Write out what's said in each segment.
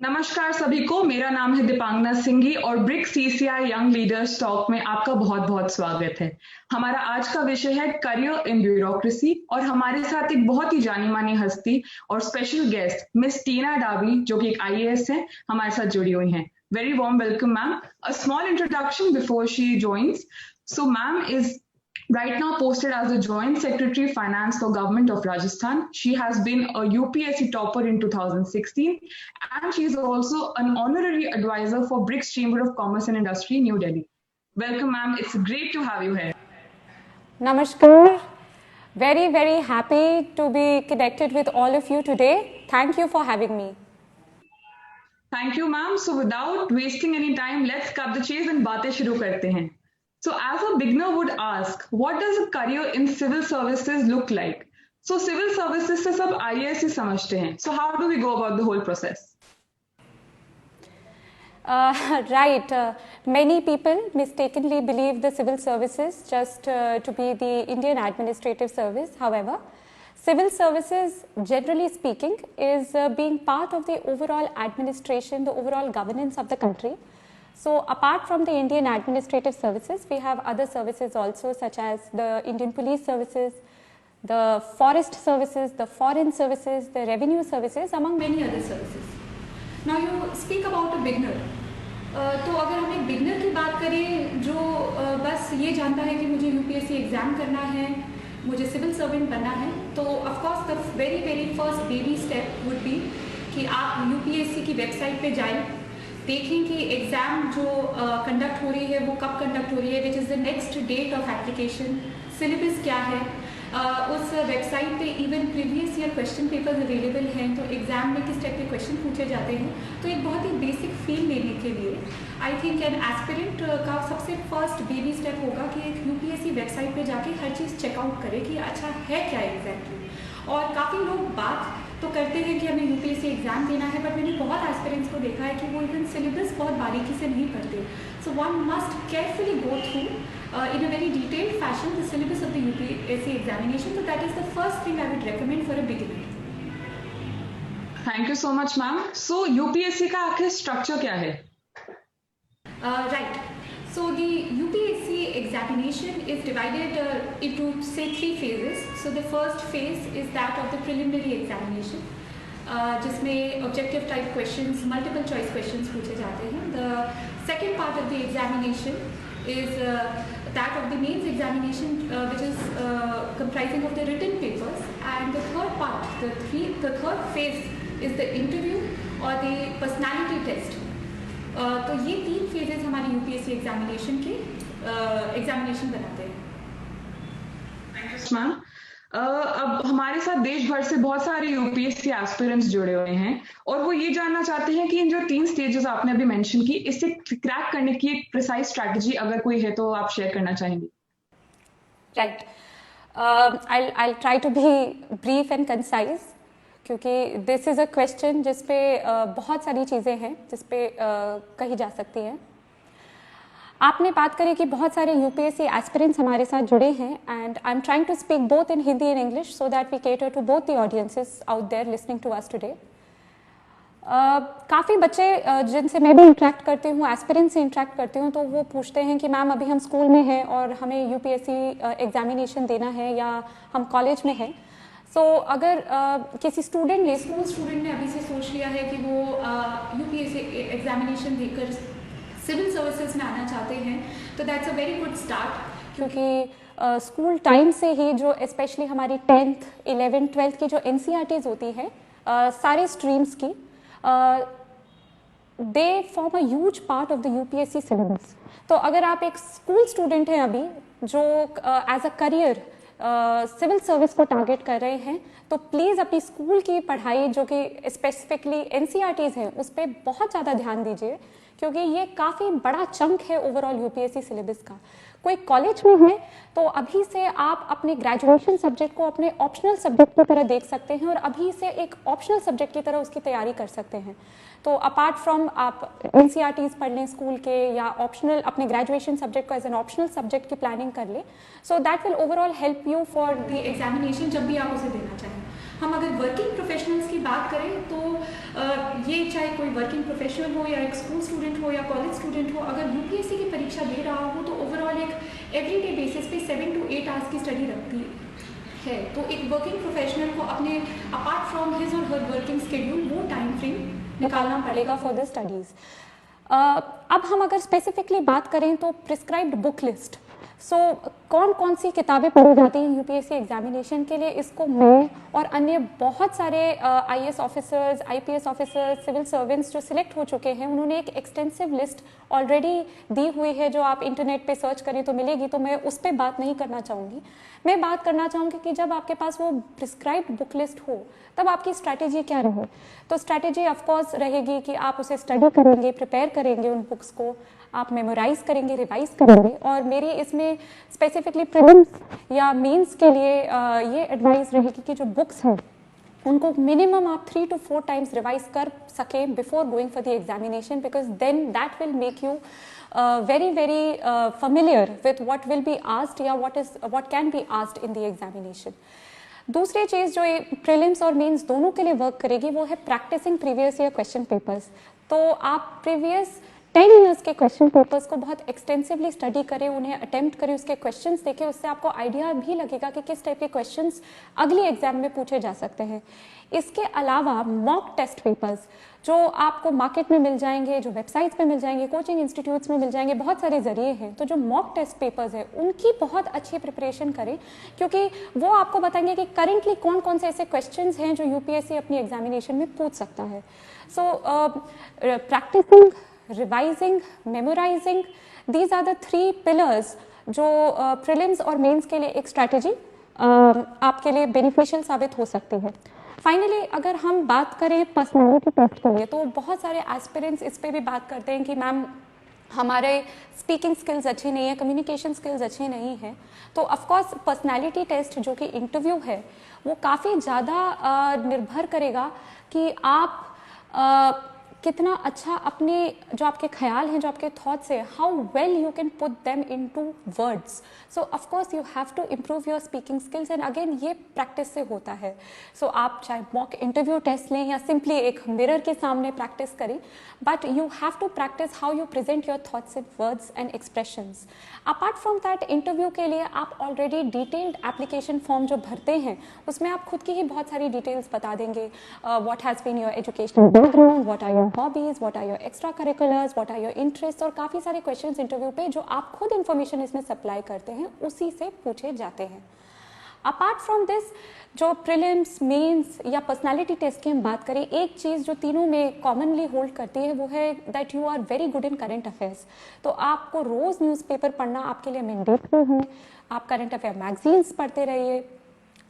नमस्कार सभी को। मेरा नाम है दीपांगना सिंघी और BRICS CCI young leaders talk में आपका बहुत बहुत स्वागत है। हमारा आज का विषय है करियर इन ब्यूरोक्रेसी और हमारे साथ एक बहुत ही जानी मानी हस्ती और स्पेशल गेस्ट मिस टीना डाबी जो कि एक आईएएस है, हमारे साथ जुड़ी हुई हैं। Very warm welcome ma'am. A small introduction before she joins. So ma'am is right now posted as the Joint Secretary Finance for Government of Rajasthan. She has been a UPSC topper in 2016 and she is also an honorary advisor for BRICS Chamber of Commerce and Industry, New Delhi. Welcome ma'am, it's great to have you here. Namaskar. Very happy to be connected with all of you today. Thank you for having me. Thank you ma'am. So without wasting any time, let's cut the chase and बातें शुरू करते हैं. So as a beginner would ask, what does a career in civil services look like? So civil services से सब IAS ही समझते हैं. So how do we go about the whole process? Right. Many people mistakenly believe the civil services just to be the Indian administrative service. However, civil services, generally speaking, is being part of the overall administration, the overall governance of the country. So apart from the Indian administrative services, we have other services also, such as the Indian police services, the forest services, the foreign services, the revenue services, among many other services. Now you speak about a beginner. तो अगर हम एक beginner की बात करें जो बस ये जानता है कि मुझे यूपीएससी एग्ज़ाम करना है, मुझे सिविल सर्वेंट बनना है, तो of course the very first baby step would be कि आप यूपीएससी की वेबसाइट पे जाएं, देखें कि एग्ज़ाम जो कंडक्ट हो रही है वो कब कंडक्ट हो रही है, which is the next date of application, syllabus क्या है। उस वेबसाइट पे even previous year question papers available हैं, तो एग्ज़ाम में किस टाइप के क्वेश्चन पूछे जाते हैं। तो एक बहुत ही बेसिक फील लेने के लिए आई थिंक एन एस्पिरेंट का सबसे फर्स्ट बेबी स्टेप होगा कि एक यूपीएससी वेबसाइट पे जाके हर चीज़ चेकआउट करे कि अच्छा है क्या एग्जैक्टली। और काफ़ी लोग बात तो करते हैं कि हमें यूपीएससी एग्ज़ाम देना है, बट मैंने बहुत एस्पिरेंट्स को देखा है कि वो इवन सिलेबस बहुत बारीकी से नहीं पढ़ते। So one must carefully go through in a very detailed fashion the syllabus of the UPSC examination. So that is the first thing I would recommend for a beginner. Thank you so much ma'am. So UPSC का आखिर structure क्या है? Right. So the UPSC examination is divided into say 3 phases. So the first phase is that of the preliminary examination, जिसमें objective type questions, multiple choice questions पूछे जाते हैं. The second part of the examination is that of the mains examination, which is comprising of the written papers, and the third part, the third phase is the interview or the personality test. तो ये 3 phases हमारी UPSC examination के examination बनाते हैं। Thank you ma'am. अब हमारे साथ देश भर से बहुत सारे यूपीएससी एस्पिरेंट्स जुड़े हुए हैं और वो ये जानना चाहते हैं कि इन जो 3 स्टेजेस आपने अभी मेंशन की, इससे क्रैक करने की एक प्रिसाइज स्ट्रैटेजी अगर कोई है तो आप शेयर करना चाहेंगे। Right, I'll try to be brief and concise, क्योंकि दिस इज़ अ क्वेश्चन जिस पे बहुत सारी चीज़ें हैं जिस पे कही जा सकती हैं। आपने बात करी कि बहुत सारे यूपीएससी एस्पिरेंट्स हमारे साथ जुड़े हैं, and I am trying to speak both in Hindi and English so that we cater to both the audiences out there listening to us today. काफ़ी बच्चे जिनसे मैं भी इंटरेक्ट करती हूँ, एस्पिरेंट से इंटरेक्ट करती हूँ, तो वो पूछते हैं कि मैम अभी हम स्कूल में हैं और हमें यूपीएससी एग्जामिनेशन देना है या हम कॉलेज में हैं। सो अगर किसी स्टूडेंट ने अभी से सोच लिया है कि वो यूपीएससी एग्जामिनेशन देकर सिविल सर्विसेज में आना चाहते हैं, तो that's a very good start, क्योंकि स्कूल टाइम से ही जो स्पेशली हमारी 10th, 11th, 12th की जो एनसीईआरटीज होती है सारे स्ट्रीम्स की, they form a huge part of the UPSC syllabus. तो अगर आप एक स्कूल स्टूडेंट हैं अभी जो as a career civil service को टारगेट कर रहे हैं, तो प्लीज़ अपनी स्कूल की पढ़ाई जो कि स्पेसिफिकली एनसीईआरटीज़ हैं उस पर बहुत ज़्यादा ध्यान दीजिए, क्योंकि ये काफ़ी बड़ा चंक है ओवरऑल यूपीएससी सिलेबस का। कोई कॉलेज में है तो अभी से आप अपने ग्रेजुएशन सब्जेक्ट को अपने ऑप्शनल सब्जेक्ट की तरह देख सकते हैं और अभी से एक ऑप्शनल सब्जेक्ट की तरह उसकी तैयारी कर सकते हैं। तो अपार्ट फ्रॉम आप एनसीईआरटीज़ पढ़ लें स्कूल के या ऑप्शनल अपने ग्रेजुएशन सब्जेक्ट को एज एन ऑप्शनल सब्जेक्ट की प्लानिंग कर लें, so that will overall help you for the examination जब भी आप उसे देना चाहें। हम अगर वर्किंग प्रोफेशनल्स की बात करें तो ये चाहे कोई वर्किंग प्रोफेशनल हो या एक स्कूल स्टूडेंट हो या कॉलेज स्टूडेंट हो, अगर यूपीएससी की परीक्षा दे रहा हो तो ओवरऑल एक एवरीडे बेसिस पे 7 to 8 आवर्स की स्टडी रखती है। तो एक वर्किंग प्रोफेशनल को अपने अपार्ट फ्रॉम हिज और हर वर्किंग शेड्यूल वो टाइम फ्रेम निकालना पड़ेगा फॉर द स्टडीज़। अब हम अगर स्पेसिफिकली बात करें तो प्रिस्क्राइब्ड बुक लिस्ट, सो कौन कौन सी किताबें पढ़ी जाती हैं यूपीएससी एग्जामिनेशन के लिए, इसको मैं और अन्य बहुत सारे IAS officers, IPS officers, civil servants जो सिलेक्ट हो चुके हैं, उन्होंने एक एक्सटेंसिव लिस्ट ऑलरेडी दी हुई है जो आप इंटरनेट पे सर्च करें तो मिलेगी, तो मैं उस पर बात नहीं करना चाहूँगी। मैं बात करना चाहूँगी कि जब आपके पास वो प्रिस्क्राइब्ड बुक लिस्ट हो तब आपकी स्ट्रैटेजी क्या रहे। तो स्ट्रैटेजी ऑफकोर्स रहेगी कि आप उसे स्टडी करेंगे, प्रिपेयर करेंगे, उन बुक्स को आप मेमोराइज करेंगे, रिवाइज करेंगे। और मेरी इसमें स्पेसिफिकली प्रीलिम्स या मेंस के लिए ये एडवाइस रहेगी कि जो बुक्स हैं उनको मिनिमम आप 3 to 4 टाइम्स रिवाइज कर सकें before going for the examination, because then that will make you very familiar with what will be asked या what can be asked in the examination. दूसरी चीज़ जो प्रीलिम्स और mains दोनों के लिए वर्क करेगी वो है practicing previous year question papers. तो आप प्रीवियस 10 ईयर्स के क्वेश्चन पेपर्स को बहुत एक्सटेंसिवली स्टडी करें, उन्हें अटेम्प्ट करें, उसके क्वेश्चंस देखें, उससे आपको आइडिया भी लगेगा कि किस टाइप के क्वेश्चंस अगली एग्जाम में पूछे जा सकते हैं। इसके अलावा मॉक टेस्ट पेपर्स जो आपको मार्केट में मिल जाएंगे, जो वेबसाइट्स पे मिल जाएंगे, कोचिंग इंस्टीट्यूट्स में मिल जाएंगे, बहुत सारे जरिए हैं। तो जो मॉक टेस्ट पेपर्स है उनकी बहुत अच्छी प्रिपरेशन करें, क्योंकि वो आपको बताएंगे कि करेंटली कौन कौन से ऐसे क्वेश्चंस हैं जो यूपीएससी अपनी एग्जामिनेशन में पूछ सकता है। So practising, revising, memorising, these are the 3 pillars जो प्रीलिम्स और मेंस के लिए एक स्ट्रैटेजी आपके लिए बेनिफिशियल साबित हो सकती है। फाइनली अगर हम बात करें पर्सनालिटी टेस्ट के लिए, तो बहुत सारे एस्पिरेंट्स इस पे भी बात करते हैं कि मैम हमारे स्पीकिंग स्किल्स अच्छे नहीं है, कम्युनिकेशन स्किल्स अच्छे नहीं हैं। तो ऑफकोर्स पर्सनालिटी टेस्ट जो कि इंटरव्यू है वो काफ़ी ज़्यादा निर्भर करेगा कि आप कितना अच्छा अपने जो आपके ख्याल हैं, जो आपके थॉट्स हैं, how well you can put them into words. So of course you have to improve your speaking skills, and again ये प्रैक्टिस से होता है। सो आप चाहे मॉक इंटरव्यू टेस्ट लें या सिंपली एक मिरर के सामने प्रैक्टिस करें, but you have to practice how you present your thoughts in words and expressions. Apart from that, interview के लिए आप ऑलरेडी डिटेल्ड एप्लीकेशन फॉर्म जो भरते हैं उसमें आप खुद की ही बहुत सारी डिटेल्स बता देंगे, what has been your educational background, what are your hobbies, what are your extra curriculars, what are your interest, और काफ़ी सारे क्वेश्चंस इंटरव्यू पे जो आप खुद इन्फॉर्मेशन इसमें सप्लाई करते हैं उसी से पूछे जाते हैं। अपार्ट फ्रॉम दिस, जो प्रीलिम्स, मेंस या पर्सनालिटी टेस्ट की हम बात करें, एक चीज़ जो तीनों में कॉमनली होल्ड करती है वो है that you are very good in current affairs. तो आपको रोज़ न्यूज़पेपर पढ़ना आपके लिए मैंडेटरी है, आप करंट अफेयर मैगजीन्स पढ़ते रहिए।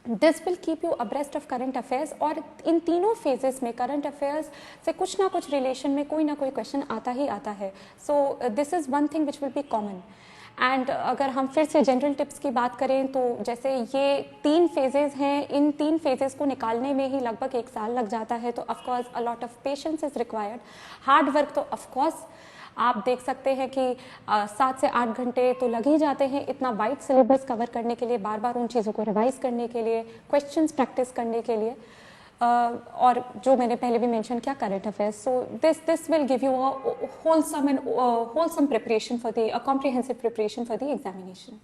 This will keep you abreast of current affairs, और इन तीनों फेजेस में करंट अफेयर्स से कुछ ना कुछ रिलेशन में कोई ना कोई क्वेश्चन आता ही आता है। So this is one thing which will be common. And अगर हम फिर से जनरल टिप्स की बात करें तो जैसे ये 3 फेजेस हैं, इन 3 फेजेस को निकालने में ही लगभग 1 साल लग जाता है। तो of course a lot of patience is required, hard work तो ऑफकोर्स आप देख सकते हैं कि 7 से 8 घंटे तो लग ही जाते हैं इतना वाइड सिलेबस कवर करने के लिए, बार बार उन चीज़ों को रिवाइज करने के लिए, क्वेश्चंस प्रैक्टिस करने के लिए, और जो मैंने पहले भी मेंशन किया current affairs. So this will give you a wholesome preparation for the comprehensive preparation for the examination.